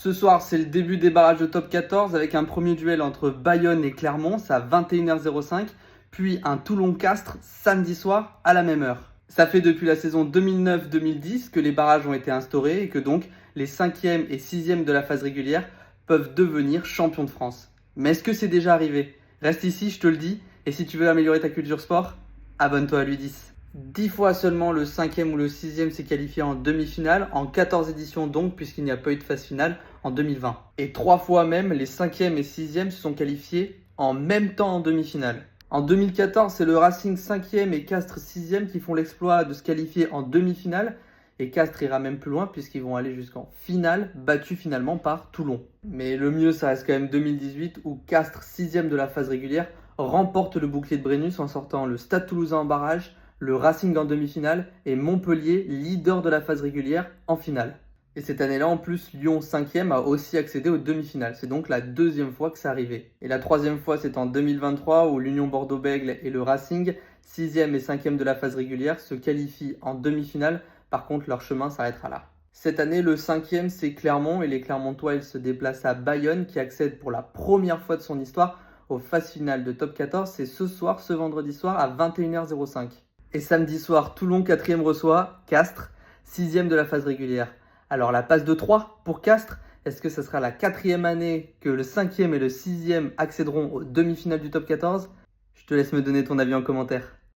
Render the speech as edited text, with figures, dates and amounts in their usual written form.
Ce soir, c'est le début des barrages de top 14 avec un premier duel entre Bayonne et Clermont, c'est à 21h05, puis un Toulon-Castres samedi soir à la même heure. Ça fait depuis la saison 2009-2010 que les barrages ont été instaurés et que donc les 5e et 6e de la phase régulière peuvent devenir champions de France. Mais est-ce que c'est déjà arrivé? Reste ici, je te le dis, et si tu veux améliorer ta culture sport, abonne-toi à l'U10. 10 fois seulement le 5e ou le 6e s'est qualifié en demi-finale, en 14 éditions donc, puisqu'il n'y a pas eu de phase finale en 2020. Et 3 fois même, les 5e et 6e se sont qualifiés en même temps en demi-finale. En 2014, c'est le Racing 5e et Castres 6e qui font l'exploit de se qualifier en demi-finale. Et Castres ira même plus loin puisqu'ils vont aller jusqu'en finale, battus finalement par Toulon. Mais le mieux, ça reste quand même 2018 où Castres, 6e de la phase régulière, remporte le bouclier de Brennus en sortant le Stade Toulousain en barrage, le Racing en demi-finale et Montpellier, leader de la phase régulière, en finale. Et cette année-là, en plus, Lyon 5e a aussi accédé aux demi-finales. C'est donc la deuxième fois que ça arrivait. Et la troisième fois, c'est en 2023 où l'Union Bordeaux-Bègles et le Racing, 6e et 5e de la phase régulière, se qualifient en demi-finale. Par contre, leur chemin s'arrêtera là. Cette année, le 5e, c'est Clermont et les Clermontois, ils se déplacent à Bayonne qui accède pour la première fois de son histoire aux phases finales de top 14. C'est ce soir, ce vendredi soir à 21h05. Et samedi soir, Toulon 4e reçoit Castres, 6e de la phase régulière. Alors la passe de 3 pour Castres, est-ce que ce sera la 4e année que le 5e et le 6e accéderont aux demi-finales du top 14? Je te laisse me donner ton avis en commentaire.